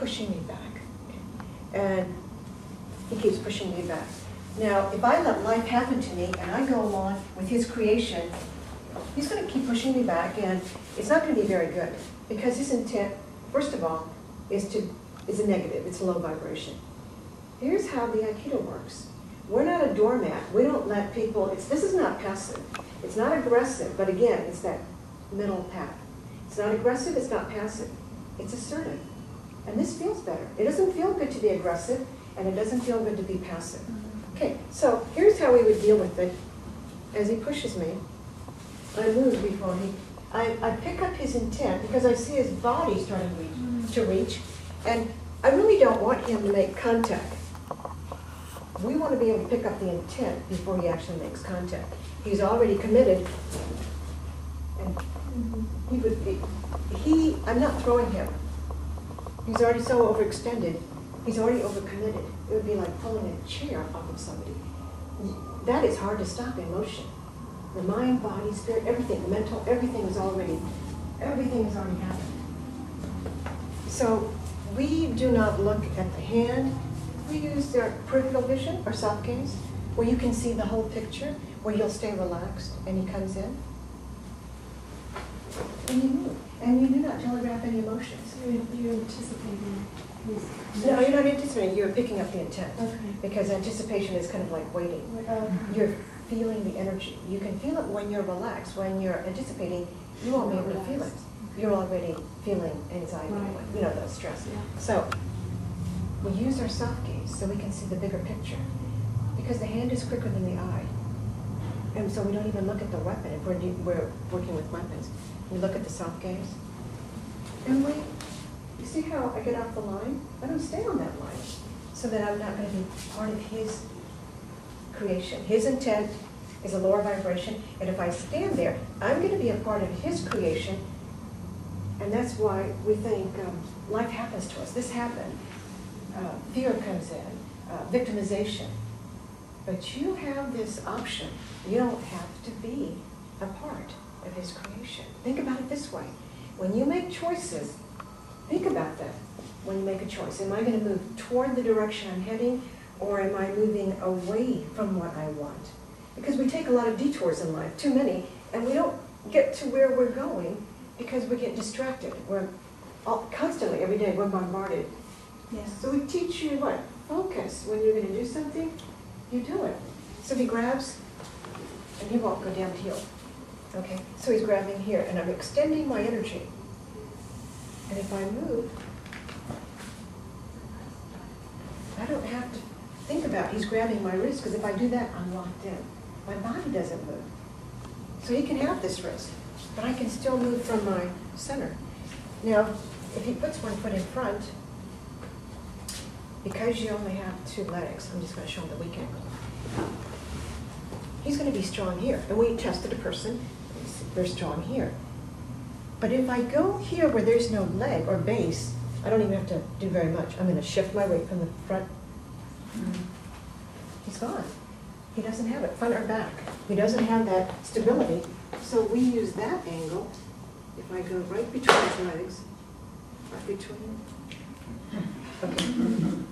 pushing me back. And he keeps pushing me back. Now, if I let life happen to me and I go along with his creation, he's going to keep pushing me back, and it's not going to be very good, because his intent, first of all, is a negative. It's a low vibration. Here's how the Aikido works. We're not a doormat. We don't let people, this is not passive. It's not aggressive, but again, it's that middle path. It's not aggressive, it's not passive. It's assertive. And this feels better. It doesn't feel good to be aggressive, and it doesn't feel good to be passive. Okay, so here's how we would deal with it. As he pushes me, I move before I pick up his intent, because I see his body starting to reach, and I really don't want him to make contact. We want to be able to pick up the intent before he actually makes contact. He's already committed, and he would be, I'm not throwing him. He's already so overextended. He's already overcommitted. It would be like pulling a chair off of somebody. That is hard to stop in motion. The mind, body, spirit, everything, the mental, everything has already happened. So we do not look at the hand. We use our peripheral vision, or soft gaze, where you can see the whole picture, where you'll stay relaxed, and he comes in. And you move. And you do not telegraph any emotions. You're anticipating his... No, you're not anticipating. You're picking up the intent. Okay. Because anticipation is kind of like waiting. You're feeling the energy. You can feel it when you're relaxed. When you're anticipating, you won't be able to feel it. You're already feeling anxiety, Right. The stress. Yeah. So we use our soft gaze so we can see the bigger picture. Because the hand is quicker than the eye. And so we don't even look at the weapon if we're working with weapons. We look at the soft gaze. And you see how I get off the line? I don't stay on that line, so that I'm not going to be part of his creation. His intent is a lower vibration, and if I stand there, I'm going to be a part of his creation, and that's why we think life happens to us. This happened. Fear comes in, victimization. But you have this option. You don't have to be a part of his creation. Think about it this way. When you make choices, think about that. When you make a choice, am I going to move toward the direction I'm heading, or am I moving away from what I want? Because we take a lot of detours in life, too many, and we don't get to where we're going because we get distracted. We're constantly, every day, we're bombarded. Yes. So we teach you what? Focus. When you're going to do something, you do it. So he grabs, and he won't go downhill. Okay, so he's grabbing here, and I'm extending my energy. And if I move, I don't have to think about he's grabbing my wrist, because if I do that, I'm locked in. My body doesn't move. So he can have this wrist, but I can still move from my center. Now, if he puts one foot in front, because you only have two legs, I'm just going to show him the weak ankle. He's going to be strong here. And we tested a person. They're strong here. But if I go here where there's no leg or base, I don't even have to do very much. I'm going to shift my weight from the front. He's gone. He doesn't have it, front or back. He doesn't have that stability. So we use that angle. If I go right between his legs, right between. Okay.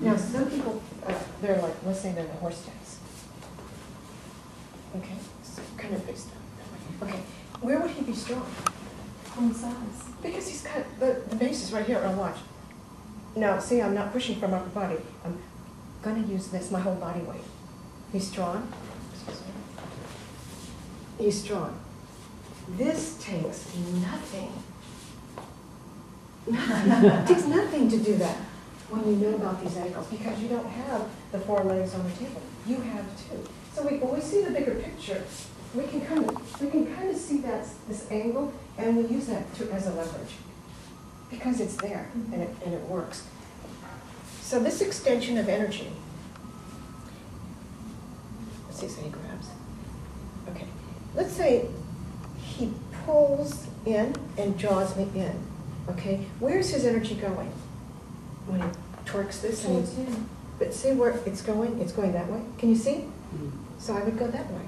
Now some people, they're like, let's say they're in a horse stance. Okay, so kind of face down. Okay, where would he be strong? On size. Because he's got the base is right here. Now watch. Now see, I'm not pushing from upper body. I'm going to use this, my whole body weight. He's strong. He's strong. This takes nothing. It takes nothing to do that when you know about these ankles, because you don't have the four legs on the table. You have two. So when we see the bigger picture, we can kind of see this angle, and we use that as a leverage because it's there and it works. So this extension of energy. Let's see, so he grabs. Okay, let's say he pulls in and draws me in. Okay, where's his energy going? When he torques this, but see where it's going? It's going that way. Can you see? So I would go that way.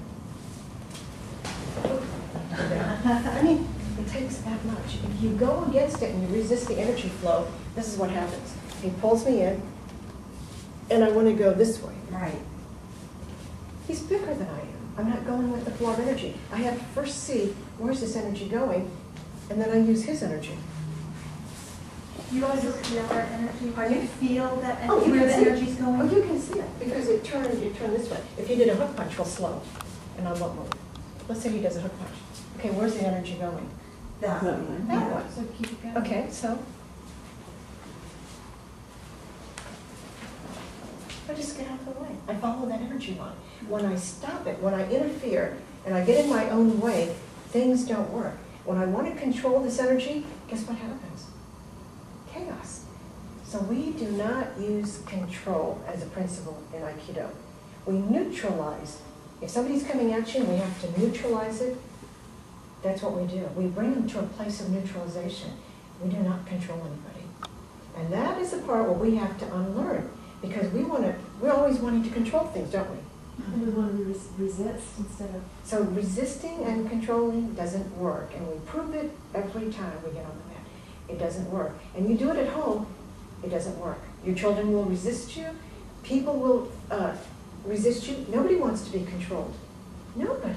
I mean, it takes that much. If you go against it and you resist the energy flow, this is what happens. He pulls me in, and I want to go this way. Right. He's bigger than I am. I'm not going with the flow of energy. I have to first see where's this energy going, and then I use his energy. You always feel that energy? Pardon? You feel that Oh, you where can the see it. energy's going? Oh, you can see it, because you turn this way. If you did a hook punch, we'll slow, and I won't move. Let's say he does a hook punch. Okay, where's the energy going? That way. That way. So keep it going. Okay, so I just get out of the way. I follow that energy line. When I stop it, when I interfere, and I get in my own way, things don't work. When I want to control this energy, guess what happens? Chaos. So we do not use control as a principle in Aikido. We neutralize. If somebody's coming at you and we have to neutralize it, that's what we do. We bring them to a place of neutralization. We do not control anybody. And that is the part where we have to unlearn, because we're always wanting to control things, don't we? And we want to resist instead of... So resisting and controlling doesn't work, and we prove it every time we get on the mat. It doesn't work. And you do it at home, it doesn't work. Your children will resist you, people will resist you. Nobody wants to be controlled. Nobody.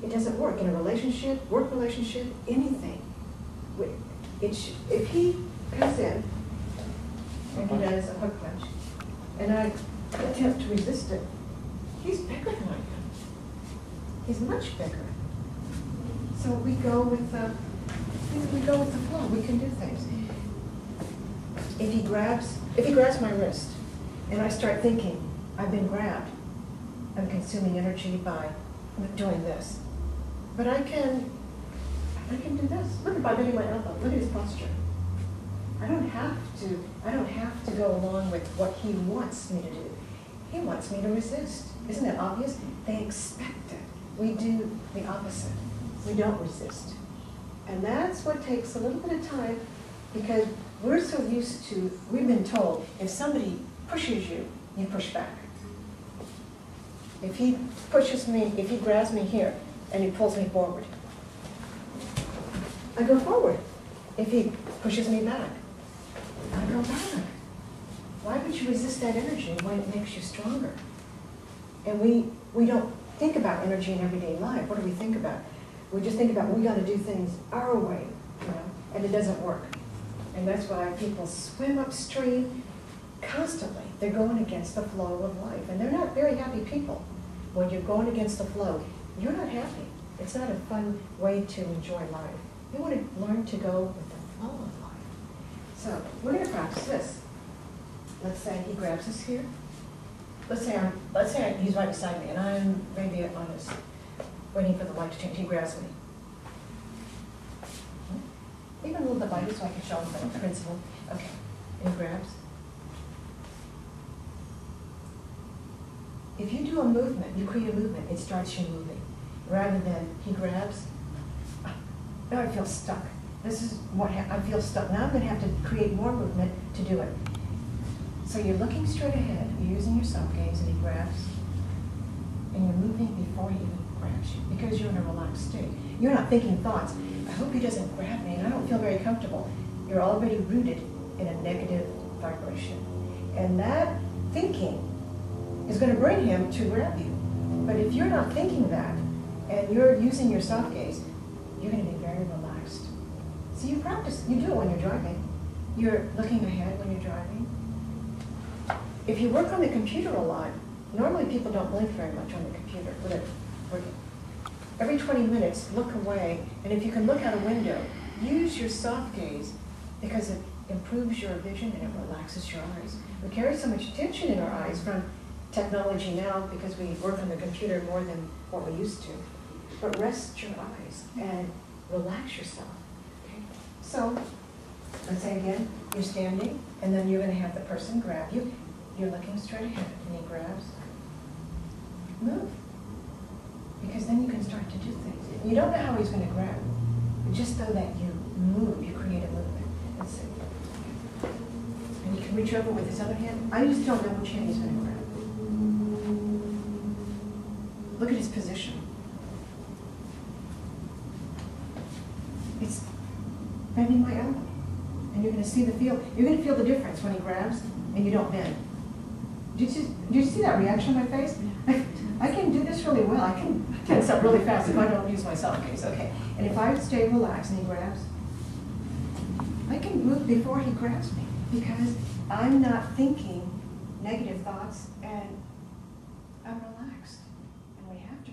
It doesn't work in a relationship, work relationship, anything. If he comes in and he does a hook punch, and I attempt to resist it, he's bigger than I am. He's much bigger. So we go with the flow. We can do things. If he grabs my wrist, and I start thinking, I've been grabbed, I'm consuming energy by doing this. But I can do this. Look, by bending my elbow. Look at his posture. I don't have to go along with what he wants me to do. He wants me to resist. Isn't that obvious? They expect it. We do the opposite. We don't resist. And that's what takes a little bit of time, because we're so used to, we've been told, if somebody pushes you, you push back. If he pushes me, if he grabs me here and he pulls me forward, I go forward. If he pushes me back, I go back. Why would you resist that energy when it makes you stronger? And we don't think about energy in everyday life. What do we think about? We just think about we got to do things our way, and it doesn't work. And that's why people swim upstream constantly. They're going against the flow of life, and they're not very happy people. When you're going against the flow, you're not happy. It's not a fun way to enjoy life. You want to learn to go with the flow of life. So we're going to practice this. Let's say he grabs us here. Let's say he's right beside me, and I'm maybe on this, waiting for the light to change. He grabs me. Even a little bit lighter so I can show him the principle. Okay, and he grabs. If you do a movement, you create a movement, it starts you moving. Rather than he grabs, now I feel stuck. This is what I feel stuck. Now I'm going to have to create more movement to do it. So you're looking straight ahead, you're using your self gaze, and he grabs, and you're moving before he even grabs you, because you're in a relaxed state. You're not thinking thoughts, I hope he doesn't grab me, and I don't feel very comfortable. You're already rooted in a negative vibration. And that thinking is going to bring him to grab you. But if you're not thinking that, and you're using your self gaze, you're going to be very relaxed. So you practice, you do it when you're driving. You're looking ahead when you're driving. If you work on the computer a lot, normally people don't blink very much on the computer with it working. Every 20 minutes, look away, and if you can look out a window, use your soft gaze, because it improves your vision and it relaxes your eyes. We carry so much tension in our eyes from technology now because we work on the computer more than what we used to. But rest your eyes and relax yourself. Okay? So, let's say again, you're standing, and then you're going to have the person grab you. You're looking straight ahead, and he grabs. Move. Because then you can start to do things. You don't know how he's going to grab, but just so that you move, you create a movement. Let's see. And you can reach over with his other hand. I just don't know which hand he's going to grab. Look at his position. It's bending my elbow. and you're gonna see you're gonna feel the difference when he grabs and you don't bend. Did you see that reaction on my face? I can do this really well. I can tense up really fast if I don't use my soft case, okay. And if I stay relaxed and he grabs, I can move before he grabs me because I'm not thinking negative thoughts and I'm relaxed. And we have to